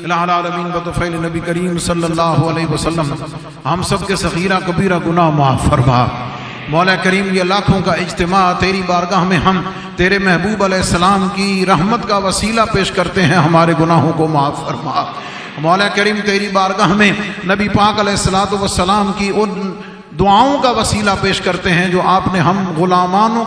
الہ العالمین بطفیل نبی کریم صلی اللہ علیہ وسلم ہم سب کے صغیرہ کبیرہ گناہ معاف فرما۔ مولا کریم یہ لاکھوں کا اجتماع تیری بارگاہ میں ہم تیرے محبوب علیہ السلام کی رحمت کا وسیلہ پیش کرتے ہیں، ہمارے گناہوں کو معاف فرما۔ مولا کریم تیری بارگاہ میں نبی پاک علیہ السلام کی ان دعاؤں کا وسیلہ پیش کرتے ہیں جو آپ نے ہم غلاموں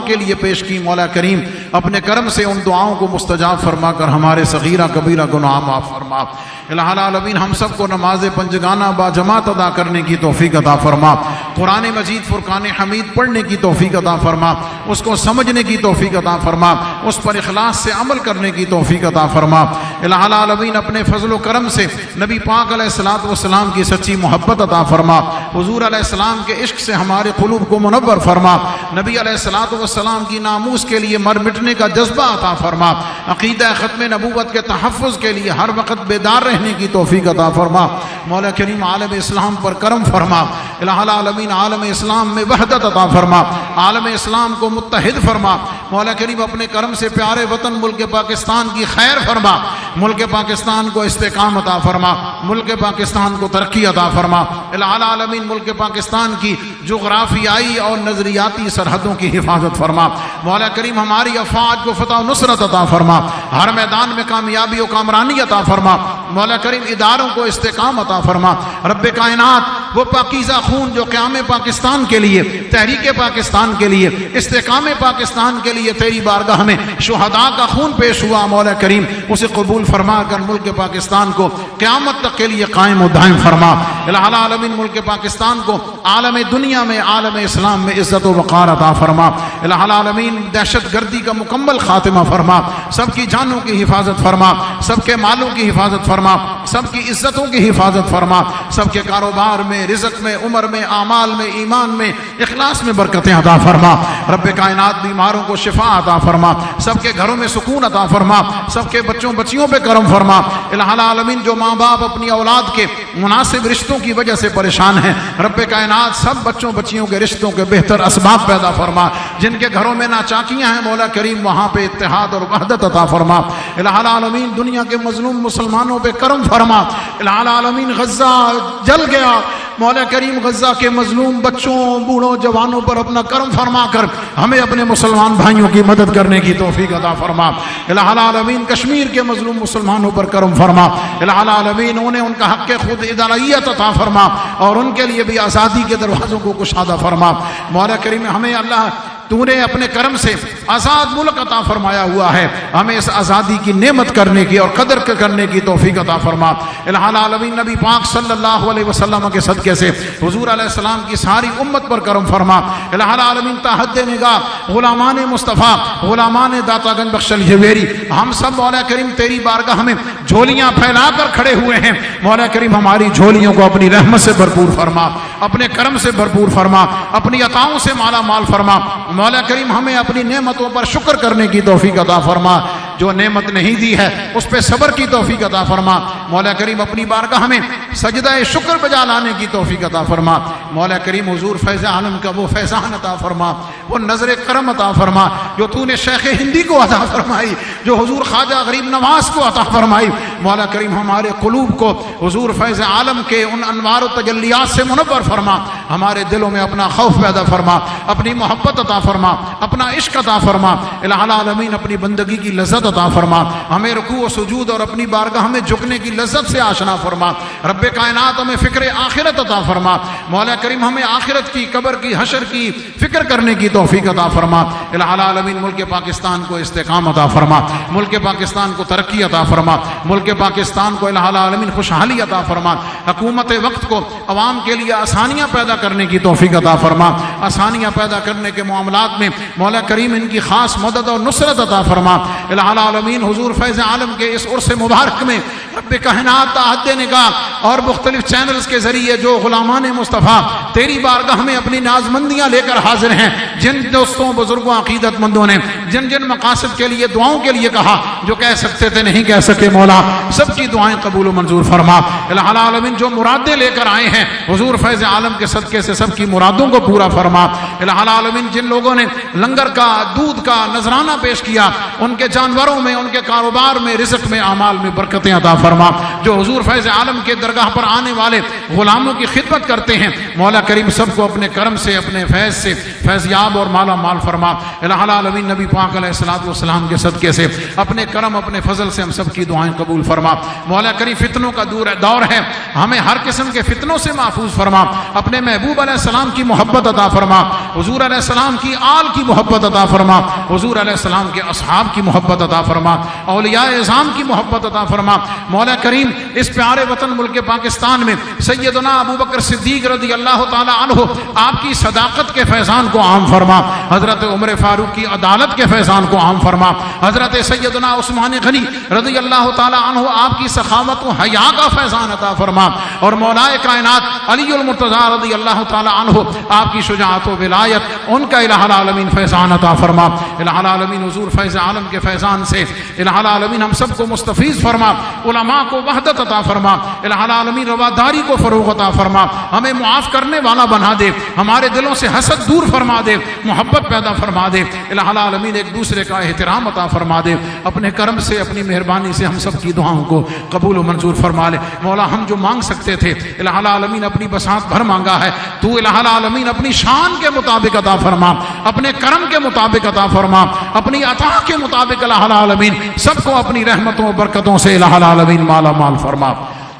کے لیے پیش کی۔ مولا کریم اپنے کرم سے ان دعاؤں کو مستجاب فرما کر ہمارے صغیرہ کبیرہ گناہ معاف فرما۔ الہ العالمین ہم سب کو نماز پنجگانہ باجماعت ادا کرنے کی توفیق عطا فرما، قرآن مجید فرقان حمید پڑھنے کی توفیق عطا فرما، اس کو سمجھنے کی توفیق عطا فرما، اس پر اخلاص سے عمل کرنے کی توفیق عطا فرما۔ الہ العالمین اپنے فضل و کرم سے نبی پاک علیہ السلام کی سچی محبت عطا فرما، حضور علیہ السلام کے عشق سے ہمارے قلوب کو منور فرما، نبی علیہ السلام کی ناموس کے لیے مر مٹنے کا جذبہ عطا فرما، عقیدہ ختم نبوت کے تحفظ کے لیے ہر وقت بیدار رہنے کی توفیق عطا فرما۔ مولا کریم عالم اسلام پر کرم فرما، الہ العالمین عالم اسلام میں وحدت عطا فرما، عالم اسلام کو متحد فرما۔ مولا کریم اپنے کرم سے پیارے وطن ملک پاکستان کی خیر فرما، ملک پاکستان کو استحکام عطا فرما، ملک پاکستان کو ترقی عطا فرما۔ الہ العالمین ملک پاکستان کی جغرافیائی اور نظریاتی سرحدوں کی حفاظت فرما۔ مولا کریم ہماری افواج کو فتح و نصرت عطا فرما، ہر میدان میں کامیابی و کامرانی عطا فرما۔ مولا کریم اداروں کو استحکام عطا فرما۔ رب کائنات وہ پاکیزہ خون جو قیام پاکستان کے لیے، تحریک پاکستان کے لیے، استحکام پاکستان کے لیے تیری بارگاہ میں شہداء کا خون پیش ہوا، مولا کریم اسے قبول فرما کر ملک پاکستان کو قیامت تک کے لیے قائم و دائم فرما۔ الہ العالمین ملک پاکستان کو عالم دنیا میں، عالم اسلام میں عزت و وقار عطا فرما۔ الہ العالمین دہشت گردی کا مکمل خاتمہ فرما، سب کی جانوں کی حفاظت فرما، سب کے مالوں کی حفاظت فرما، سب کی عزتوں کی حفاظت فرما، سب کے کاروبار میں، رزق میں، عمر میں، اعمال میں، ایمان میں، اخلاص میں برکتیں عطا فرما۔ رب کائنات بیماروں کو شفا عطا فرما، سب کے گھروں میں سکون عطا فرما، سب کے بچوں بچیوں پہ کرم فرما۔ الہ العالمین جو ماں باپ اپنی اولاد کے مناسب رشتوں کی وجہ سے پریشان ہیں، رب کائنات سب بچوں بچیوں کے رشتوں کے بہتر اسباب پیدا فرما، جن کے گھروں میں ناچاکیاں ہیں مولا کریم وہاں پہ اتحاد اور وحدت عطا فرما۔ الہ العالمین دنیا کے مظلوم مسلمانوں پہ کرم فرما۔ الہ العالمین غزہ جل گیا، مولا کریم غزہ کے مظلوم بچوں، بوڑھوں، جوانوں پر اپنا کرم فرما کر ہمیں اپنے مسلمان بھائیوں کی مدد کرنے کی توفیق عطا فرما۔ الہ العالمین کشمیر کے مظلوم مسلمانوں پر کرم فرما۔ الہ العالمین انہیں ان کا حق خود اداریت عطا فرما اور ان کے لیے بھی آزادی کے دروازوں کو کشادہ فرما۔ مولا کریم ہمیں اللہ تو نے اپنے کرم سے آزاد ملک عطا فرمایا ہوا ہے، ہمیں اس آزادی کی نعمت کرنے کی اور قدر کرنے کی توفیق عطا فرما۔ الہ العالمین نبی پاک صلی اللہ علیہ وسلم کے صدقے سے حضور علیہ السلام کی ساری امت پر کرم فرما۔ الہ العالمین تا حد نگاہ غلامان مصطفیٰ، غلامان داتا گنج بخش الجویری، ہم سب مولا کریم تیری بارگاہ میں جھولیاں پھیلا کر کھڑے ہوئے ہیں، مولا کریم ہماری جھولیوں کو اپنی رحمت سے بھرپور فرما، اپنے کرم سے بھرپور فرما، اپنی عطاؤں سے مالا مال فرما۔ مولا کریم ہمیں اپنی نعمتوں پر شکر کرنے کی توفیق عطا فرما، جو نعمت نہیں دی ہے اس پہ صبر کی توفیق عطا فرما۔ مولا کریم اپنی بارگاہ میں سجدہ شکر بجا لانے کی توفیق عطا فرما۔ مولا کریم حضور فیض عالم کا وہ فیضان عطا فرما، وہ نظر کرم عطا فرما جو تو نے شیخ ہندی کو عطا فرمائی، جو حضور خواجہ غریب نواز کو عطا فرمائی۔ مولا کریم ہمارے قلوب کو حضور فیض عالم کے ان انوار و تجلیات سے منور فرما، ہمارے دلوں میں اپنا خوف پیدا فرما، اپنی محبت عطا فرما، اپنا عشق عطا فرما۔ الہ العالمین اپنی بندگی کی لذت عطا فرما، ہمیں رکوع و سجود اور اپنی بارگاہ میں جھکنے کی لذت سے آشنا فرما۔ رب کائنات ہمیں فکر آخرت عطا فرما، مولا کریم ہمیں آخرت کی، قبر کی، حشر کی فکر کرنے کی توفیق عطا فرما۔ الہ العالمین ملک پاکستان کو استحکام عطا فرما، ملک پاکستان کو ترقی عطا فرما، ملک پاکستان کو الہ العالمین خوشحالی عطا فرما۔ حکومت وقت کو عوام کے لیے آسانیاں پیدا کرنے کی توفیق عطا فرما، آسانیاں پیدا کرنے کے معاملات میں مولا کریم ان کی خاص مدد اور نصرت عطا فرما۔ الہ العالمین حضور فیض عالم کے اس عرص مبارک میں رب کائنات تحت نگاہ اور مختلف چینلز کے ذریعے جو غلامان مصطفیٰ تیری بارگاہ میں اپنی نازمندیاں لے کر حاضر ہیں، جن دوستوں بزرگوں عقیدت مندوں نے جن جن مقاصد کے لیے دعاؤں کے لیے کہا، جو کہہ سکتے تھے نہیں کہہ سکے، مولا سب کی دعائیں قبول و منظور فرما۔ الہ العالمین جو مرادیں لے کر آئے ہیں حضور فیض عالم کے صدقے سے سب کی مرادوں کو پورا فرما۔ الہ العالمین جن لوگوں نے لنگر کا، دودھ کا نذرانہ پیش کیا، ان کے جانوروں میں، ان کے کاروبار میں، رزق میں، اعمال میں برکتیں عطا فرما۔ جو حضور فیض عالم کے درگاہ پر آنے والے غلاموں کی خدمت کرتے ہیں، مولا کریم سب کو اپنے کرم سے، اپنے فیض سے فیضیاب اور مالا مال فرما۔ الہ العالمین نبی پاک علیہ الصلوۃ والسلام کے صدقے سے اپنے کرم، اپنے فضل سے ہم سب کی دعائیں قبول فرما۔ مولا کریم فتنوں کا دور ہے، ہمیں ہر قسم کے فتنوں سے محفوظ فرما۔ اپنے محبوب علیہ السلام کی محبت عطا فرما، حضور علیہ السلام کی آل کی محبت عطا فرما، حضور علیہ السلام کے اصحاب کی محبت عطا فرما، اولیاء اعظام کی محبت عطا فرما۔ مولا کریم اس پیارے وطن ملک پاکستان میں سیدنا ابو بکر صدیق رضی اللہ تعالی عنہ آپ کی صداقت کے فیضان کو عام فرما، حضرت عمر فاروق کی عدالت کے فیضان کو عام فرما، حضرت سیدنا عثمان غنی رضی اللہ تعالی عنہ آپ کی سخاوت و حیا کا فیضان عطا فرما، اور مولا کائنات علی المرتضی رضی اللہ تعالی عنہ آپ کی شجاعت و ولایت، ان کا الہ العالمین فیضان عطا فرما۔ الہ العالمین حضور فیض عالم کے فیضان سے الہ العالمین ہم سب کو مستفیض فرما، علماء کو وحدت عطا فرما، الہ العالمین رواداری کو فروغ عطا فرما، ہمیں معاف کرنے والا بنا دے، ہمارے دلوں سے حسد دور فرما دے، محبت پیدا فرما دے، الہ العالمین ایک دوسرے کا احترام عطا فرما دے، اپنے کرم سے، اپنی مہربانی سے ہم سب کی دعاؤں کو قبول و منظور فرما لے۔ مولا ہم جو مانگ سکتے تھے الہ العالمین اپنی بساط بھر مانگا ہے، تو الہ العالمین اپنی شان کے مطابق عطا فرما، اپنے کرم کے مطابق عطا فرما، اپنی عطا کے مطابق الہ العالمین سب کو اپنی رحمتوں و برکتوں سے الہ العالمین مالا مال فرما۔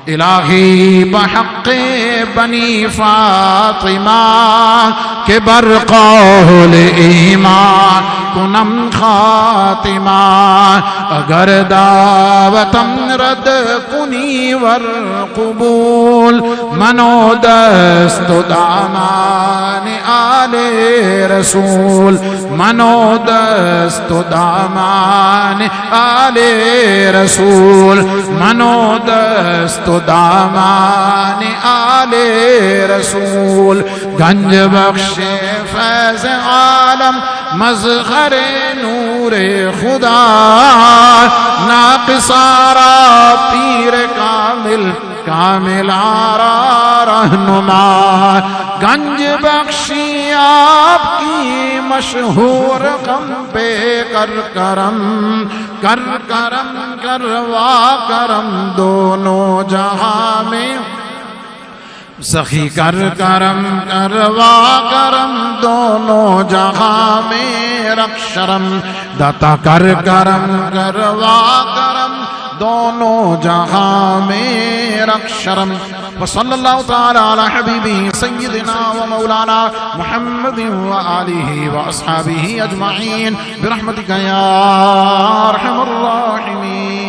الہی بحق بنی فاطمہ کے برقول ایمان کنم خاتمہ، اگر دعوتم رد کنی ور قبول، منو دست و دامان آل رسول، منو دست و دامان آل رسول، منو دست و دامان آل رسول، گنج بخش فیض عالم مظہر نور خدا، ناقص آرا پیر کامل، کامل آرا رہنما، گنج بخشی آپ کی مشہور غم پہ کر کرم، کر کرم کروا کرم دونوں جہاں میں، سخی کر کرم کروا کرم دونوں جہاں میں رکھ شرم، داتا کر کرم کروا کرم دونوں جہاں میں رکھ شرم۔ وصلی اللہ تعالی علی حبیبہ سیدنا و مولانا محمد و آلہ و اصحابہ اجمعین برحمتک یا ارحم الراحمین۔